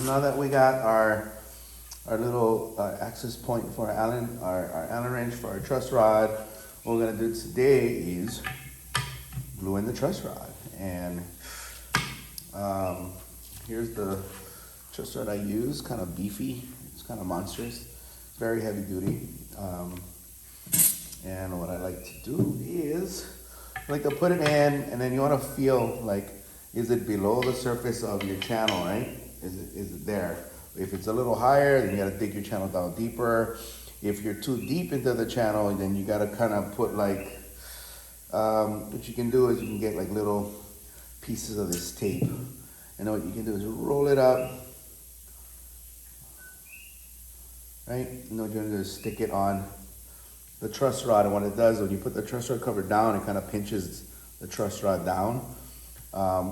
now that we got our little access point for our Allen wrench for our truss rod, what we're gonna do today is glue in the truss rod. And here's the truss rod I use, kind of beefy. It's kind of monstrous. It's very heavy duty. And what I like to do is I like to put it in, and then you want to feel like, is it below the surface of your channel, right? Is it there? If it's a little higher, then you got to dig your channel down deeper. If you're too deep into the channel, then you got to kind of put like, what you can do is you can get like little pieces of this tape. And then what you can do is roll it up, right? And then what you're going to do is stick it on the truss rod. And what it does, when you put the truss rod cover down, it kind of pinches the truss rod down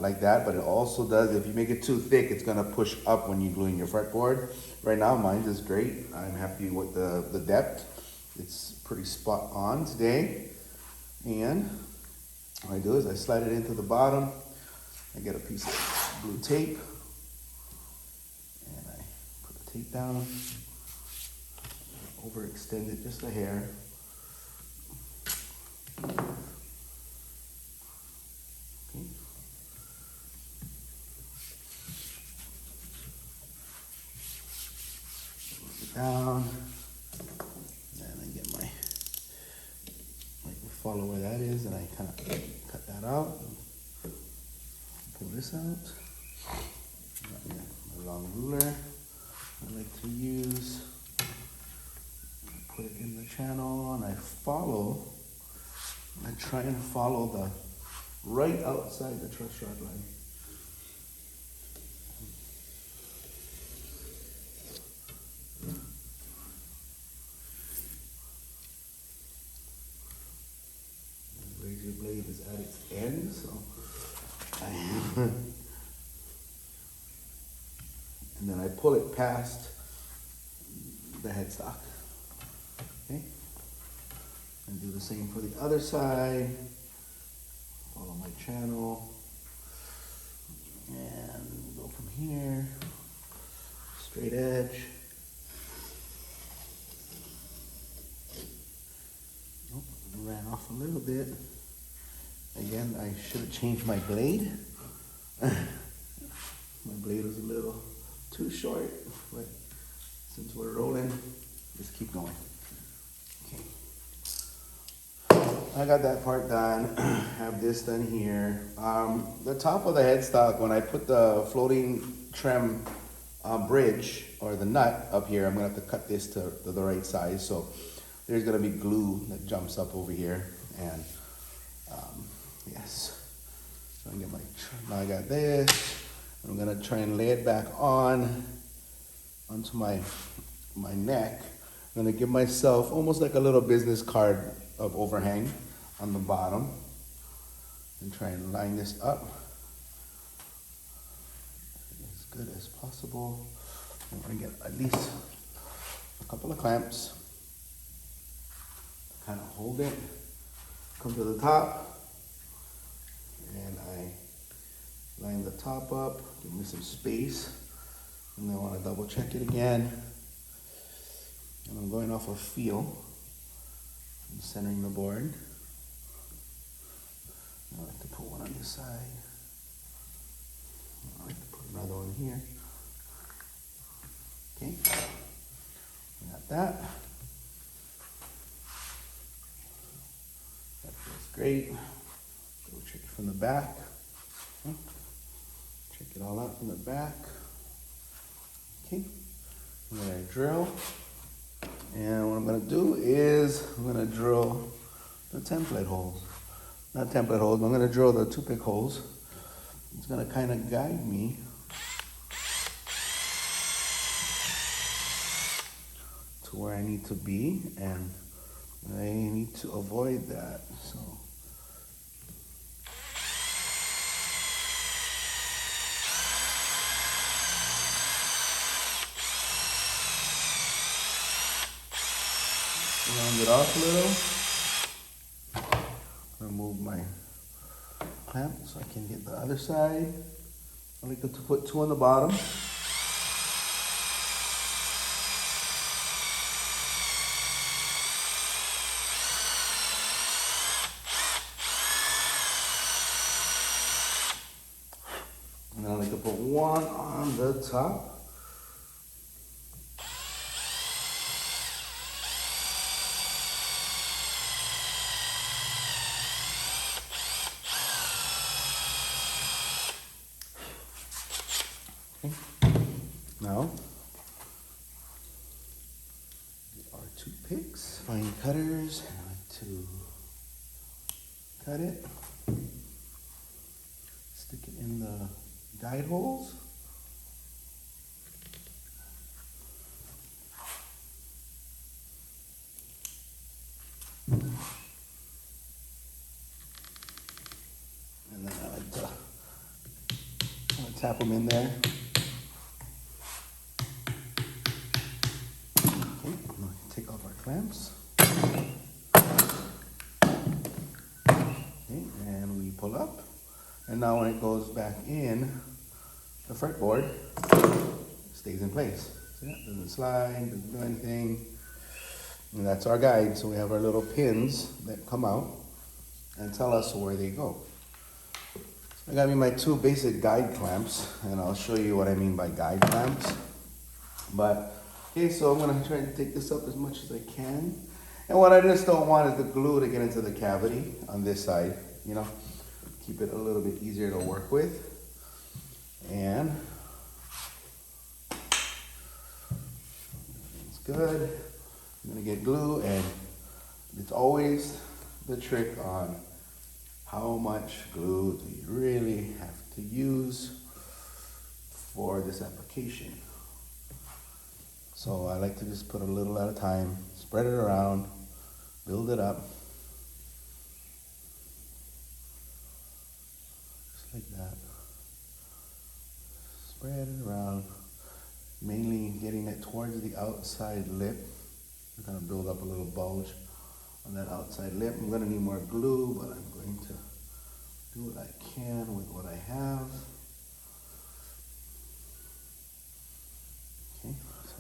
like that. But it also does, if you make it too thick, it's going to push up when you glue in your fretboard. Right now, mine is great. I'm happy with the depth. It's pretty spot on today. And what I do is I slide it into the bottom. I get a piece of blue tape, and I put the tape down, overextend it just a hair. Okay. Down, and I get my, follow where that is, and I kind of cut that out. Pull this out. A long ruler I like to use. Put it in the channel, and I try and follow the right outside the truss rod line. The razor blade is at its end, so and then I pull it past the headstock. Okay, and do the same for the other side. Follow my channel, and go from here, straight edge. Oh, ran off a little bit. Again, I should have changed my blade. My blade was a little too short, but since we're rolling, just keep going. Okay. I got that part done. Have this done here. The top of the headstock, when I put the floating trim bridge or the nut up here, I'm gonna have to cut this to the right size. So there's gonna be glue that jumps up over here, and yes. So I get now I got this. I'm gonna try and lay it back onto my neck. I'm gonna give myself almost like a little business card of overhang on the bottom, and try and line this up as good as possible. I'm gonna get at least a couple of clamps, kind of hold it, come to the top, and I line the top up, give me some space, and then I want to double check it again. And I'm going off of feel. I'm centering the board. I like to put one on this side. I like to put another one here. Okay, got that. That feels great. Go check it from the back. Check it all out from the back. Okay, and then I drill. And what I'm gonna do is I'm gonna drill the template holes. Not template holes, but I'm gonna drill the toothpick holes. It's gonna kind of guide me to where I need to be, and I need to avoid that. So round it off a little. Remove my clamp so I can get the other side. I like to put two on the bottom. put one on the top. Okay. Now, our toothpicks, fine cutters, I like to cut it, stick it in the guide holes. And then I like to tap them in there. Okay, take off our clamps. Okay, and we pull up. And now when it goes back in, the fretboard stays in place. See that? Doesn't slide, doesn't do anything. And that's our guide. So we have our little pins that come out and tell us where they go. I got me my two basic guide clamps, and I'll show you what I mean by guide clamps. But, okay, so I'm gonna try to take this up as much as I can. And what I just don't want is the glue to get into the cavity on this side, you know, keep it a little bit easier to work with. And it's good. I'm gonna get glue, and it's always the trick on how much glue do you really have to use for this application. So I like to just put a little at a time, spread it around, build it up. Just like that. Spread it around, mainly getting it towards the outside lip. I'm gonna build up a little bulge on that outside lip. I'm gonna need more glue, but I'm going to do what I can with what I have. Okay, so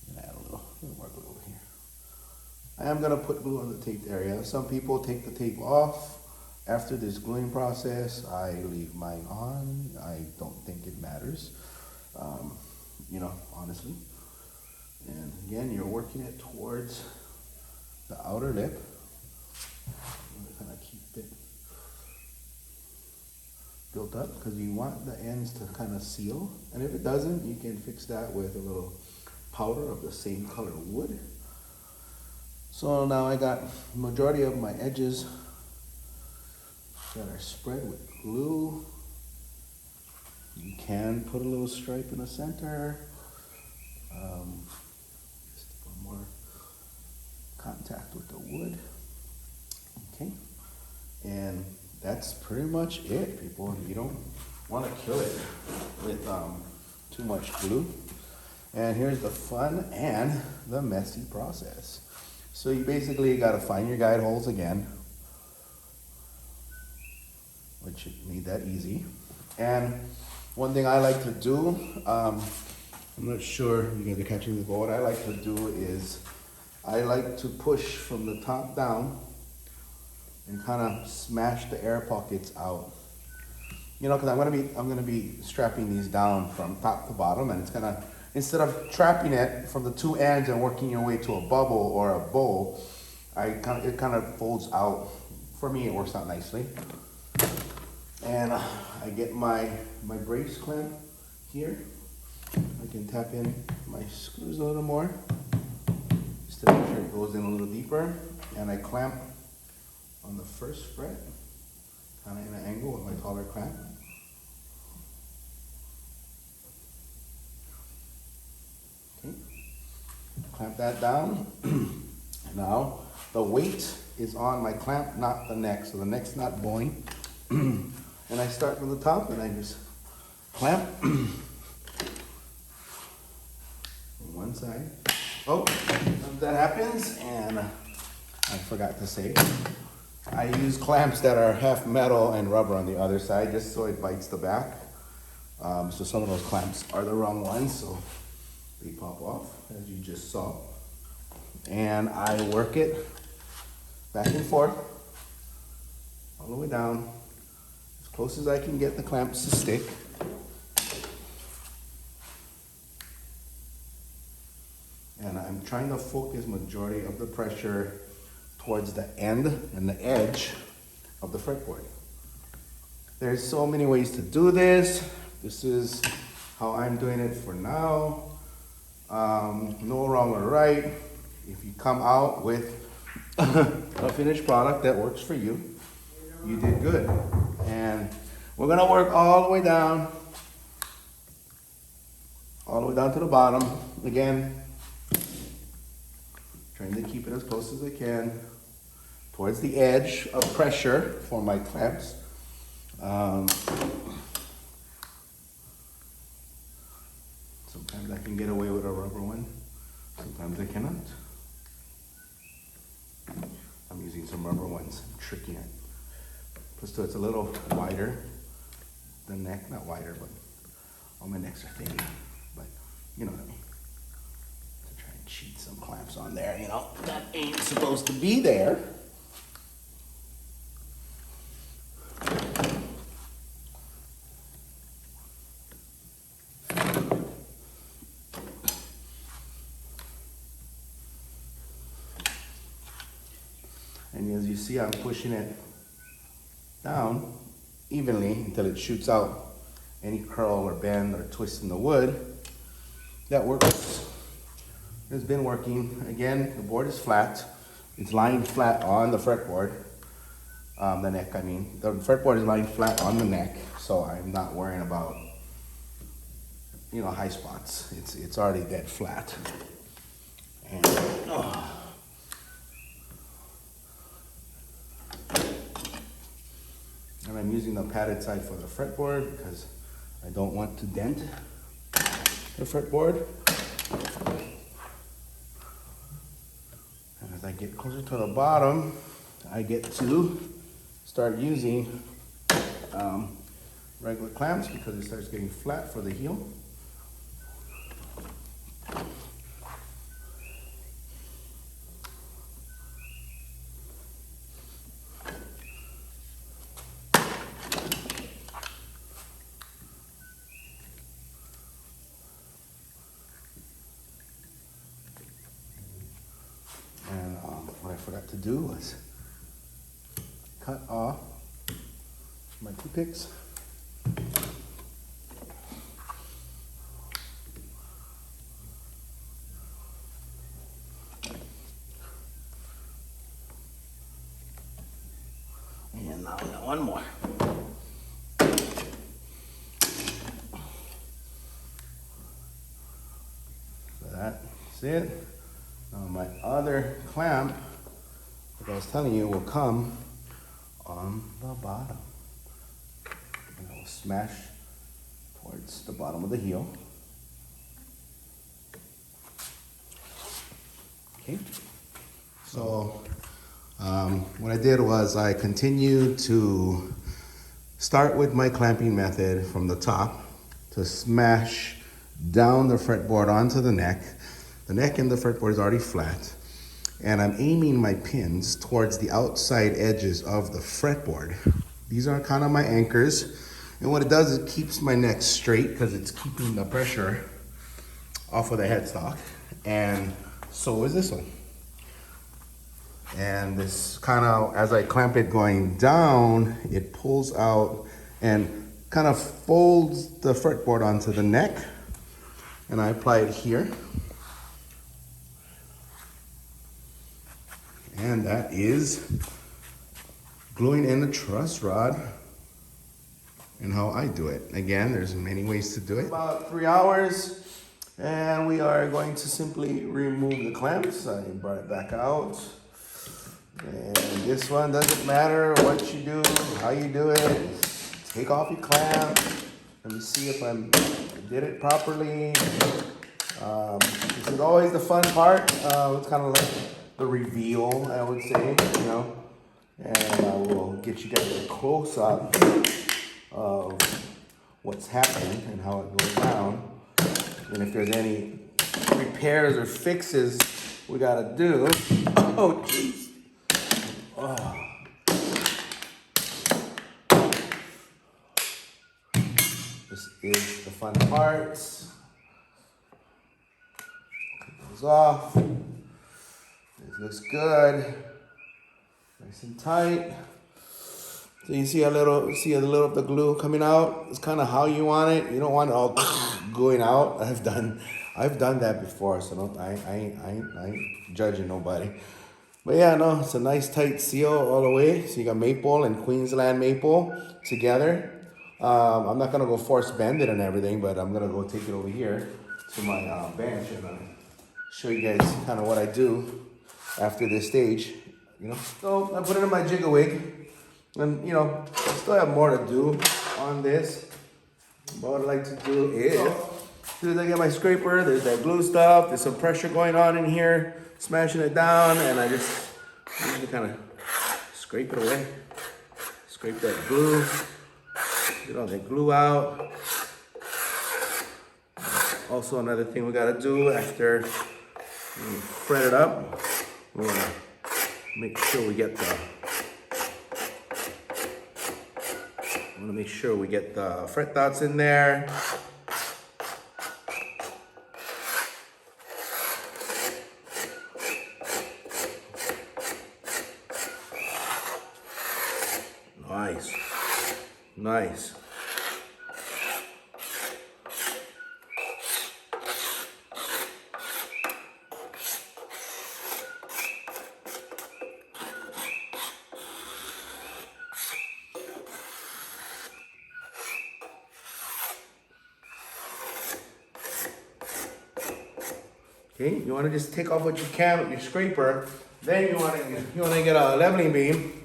I'm gonna add a little more glue over here. I am gonna put glue on the taped area. Some people take the tape off after this gluing process. I leave mine on. I don't think it matters, you know, honestly. And again, you're working it towards the outer lip. Kind of keep it built up because you want the ends to kind of seal. And if it doesn't, you can fix that with a little powder of the same color wood. So now I got the majority of my edges that are spread with glue. You can put a little stripe in the center. Just a little more contact with the wood. Okay, and that's pretty much it, people. You don't want to kill it with too much glue. And here's the fun and the messy process. So you basically got to find your guide holes again, which made that easy. And one thing I like to do, I'm not sure you guys are catching this, but what I like to do is I like to push from the top down and kind of smash the air pockets out. You know, because I'm gonna be strapping these down from top to bottom, and it's gonna, instead of trapping it from the two ends and working your way to a bubble or a bowl, it kind of folds out. For me, it works out nicely. And I get my brace clamp here. I can tap in my screws a little more, just to make sure it goes in a little deeper. And I clamp on the first fret, kind of in an angle with my taller clamp. Okay, clamp that down. Now, the weight is on my clamp, not the neck, so the neck's not bowing. And I start from the top and I just clamp from one side. Oh, that happens, and I forgot to say, I use clamps that are half metal and rubber on the other side, just so it bites the back. So some of those clamps are the wrong ones, so they pop off, as you just saw. And I work it back and forth, all the way down, as close as I can get the clamps to stick. I'm trying to focus majority of the pressure towards the end and the edge of the fretboard. There's so many ways to do this. This is how I'm doing it for now. No wrong or right. If you come out with a finished product that works for you, you did good. And we're gonna work all the way down to the bottom. Again, trying to keep it as close as I can towards the edge of pressure for my clamps. Sometimes I can get away with a rubber one, sometimes I cannot. I'm using some rubber ones, I'm tricking it. Plus it's a little wider, the neck, not wider, but all my necks are thin, but you know what I mean. To try and cheat some clamps on there, you know, that ain't supposed to be there. And as you see, I'm pushing it down evenly until it shoots out any curl or bend or twist in the wood. That works. It's been working. Again, the board is flat. It's lying flat on the fretboard. The neck, I mean. The fretboard is lying flat on the neck, so I'm not worrying about, you know, high spots. It's already dead flat. And, and I'm using the padded side for the fretboard because I don't want to dent the fretboard. And as I get closer to the bottom, I get to start using regular clamps because it starts getting flat for the heel. And what I forgot to do was cut off my toothpicks. And now I got one more. So that's it. Now my other clamp, like I was telling you, will come on the bottom. And it will smash towards the bottom of the heel. Okay. So what I did was I continued to start with my clamping method from the top to smash down the fretboard onto the neck. The neck and the fretboard is already flat. And I'm aiming my pins towards the outside edges of the fretboard. These are kind of my anchors. And what it does is it keeps my neck straight because it's keeping the pressure off of the headstock. And so is this one. And this kind of, as I clamp it going down, it pulls out and kind of folds the fretboard onto the neck. And I apply it here. And that is gluing in the truss rod and how I do it. Again, there's many ways to do it. About 3 hours, and we are going to simply remove the clamps. I brought it back out. And this one doesn't matter what you do, how you do it. Take off your clamp. Let me see if I did it properly. This is always the fun part. It's kind of like the reveal, I would say, you know. And I will get you guys a close up of what's happening and how it goes down. And if there's any repairs or fixes we gotta do. Oh, jeez. Oh. This is the fun part. Put those off. This looks good. Nice and tight. So you see a little of the glue coming out. It's kind of how you want it. You don't want it all going out. I've done that before, so I ain't judging nobody. But yeah, no, it's a nice tight seal all the way. So you got maple and Queensland maple together. I'm not gonna go force bend it and everything, but I'm gonna go take it over here to my bench and show you guys kind of what I do after this stage. You know, so I put it in my jigger wig, and you know, I still have more to do on this. But what I like to do is, as soon as I get my scraper, there's that glue stuff. There's some pressure going on in here, smashing it down, and I just usually kind of scrape it away. Scrape that glue. Get all that glue out. Also, another thing we gotta do after we fret it up, we wanna make sure we get the fret dots in there. Nice. Okay, you want to just take off what you can with your scraper. Then you want to get a leveling beam.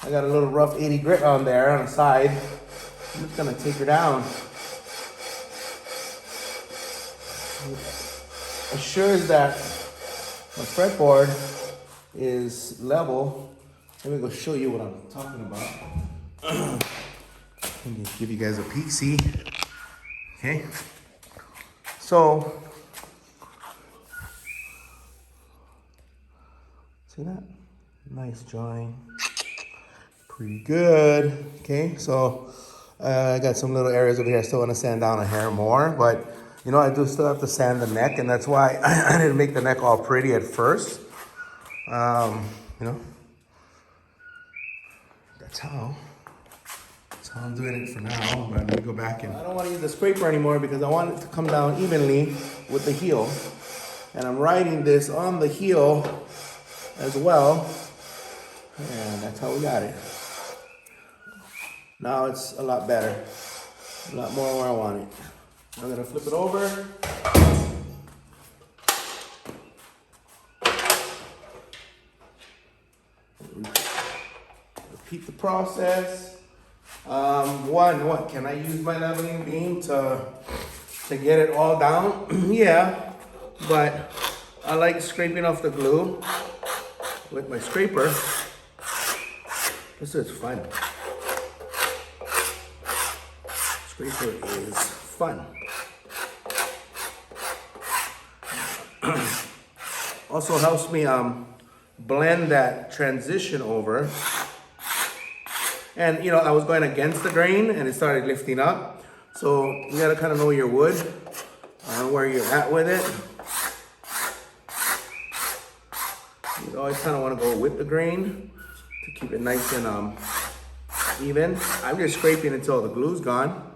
I got a little rough 80 grit on there on the side. I'm just gonna take her down. Assures that my fretboard is level. Let me go show you what I'm talking about. Let me give you guys a peek, see? Okay. So, see that? Nice drawing. Pretty good. Okay, so I got some little areas over here I still want to sand down a hair more, but you know, I do still have to sand the neck, and that's why I didn't make the neck all pretty at first. You know, that's how I'm doing it for now, but let me go back and I don't want to use the scraper anymore because I want it to come down evenly with the heel, and I'm riding this on the heel as well, and that's how we got it. Now it's a lot better, a lot more where I want it. I'm gonna flip it over. Repeat the process. What can I use my leveling beam to get it all down? Yeah, but I like scraping off the glue with my scraper. This is fun. Scraper is fun. Also helps me blend that transition over. And you know, I was going against the grain and it started lifting up. So you gotta kind of know your wood and where you're at with it. You always kind of want to go with the grain to keep it nice and even. I'm just scraping until the glue's gone.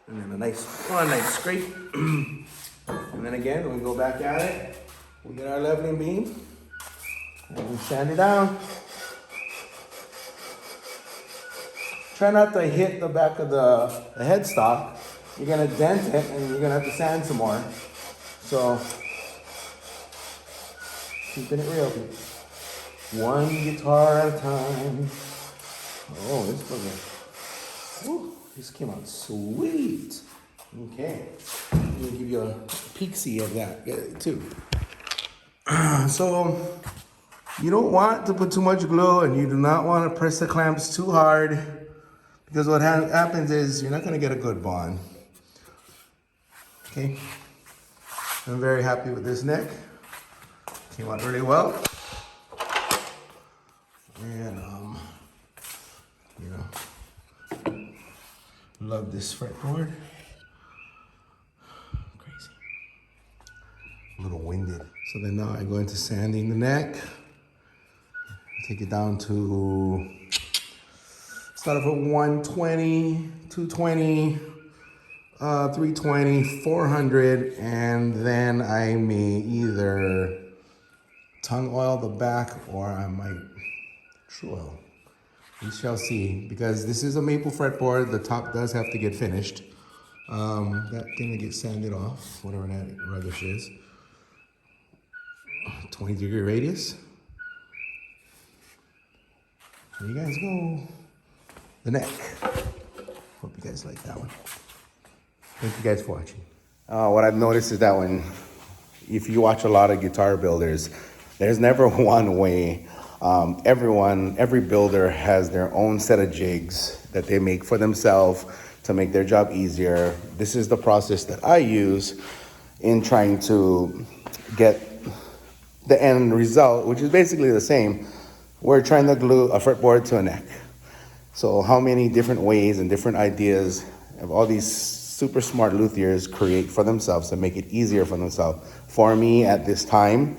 And then a nice scrape. And then again, when we go back at it, we get our leveling beam and we sand it down. Try not to hit the back of the headstock. You're gonna dent it and you're gonna have to sand some more. So, keeping it real. One guitar at a time. Oh, this booger. Woo. This came out sweet. Okay, I'm gonna give you a peek-see of that too. So, you don't want to put too much glue and you do not want to press the clamps too hard because what happens is you're not gonna get a good bond. Okay, I'm very happy with this neck. Came out really well. And, you know, love this fretboard. So then now I go into sanding the neck. Take it down to, start off at 120, 220, 320, 400, and then I may either tongue oil the back or I might true oil. We shall see, because this is a maple fretboard. The top does have to get finished. That gonna get sanded off, whatever that rubbish is. 20-degree radius. There you guys go. The neck. Hope you guys like that one. Thank you guys for watching. What I've noticed is that if you watch a lot of guitar builders, there's never one way. Every builder has their own set of jigs that they make for themselves to make their job easier. This is the process that I use in trying to get the end result, which is basically the same. We're trying to glue a fretboard to a neck. So how many different ways and different ideas of all these super smart luthiers create for themselves to make it easier for themselves. For me at this time,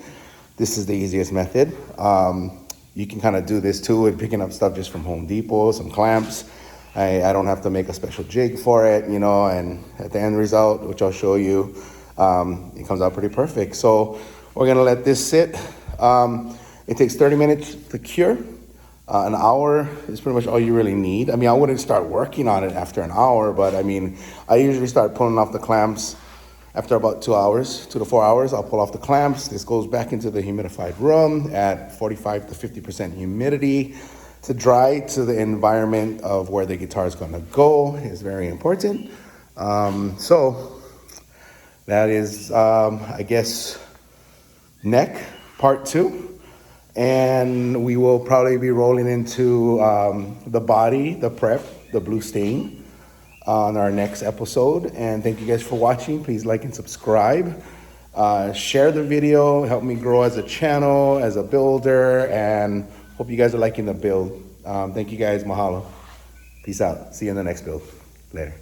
this is the easiest method. You can kind of do this too with picking up stuff just from Home Depot, some clamps. I don't have to make a special jig for it, you know, and at the end result, which I'll show you, it comes out pretty perfect. So we're gonna let this sit. It takes 30 minutes to cure. An hour is pretty much all you really need. I mean, I wouldn't start working on it after an hour, but I mean, I usually start pulling off the clamps after about 2 hours, 2 to 4 hours. I'll pull off the clamps. This goes back into the humidified room at 45 to 50% humidity to dry to the environment of where the guitar is gonna go is very important. So that is, I guess, neck part 2. And we will probably be rolling into the body, the prep, the blue stain on our next episode. And thank you guys for watching. Please like and subscribe. Share the video, help me grow as a channel, as a builder, and hope you guys are liking the build. Thank you guys, mahalo. Peace out. See you in the next build. Later.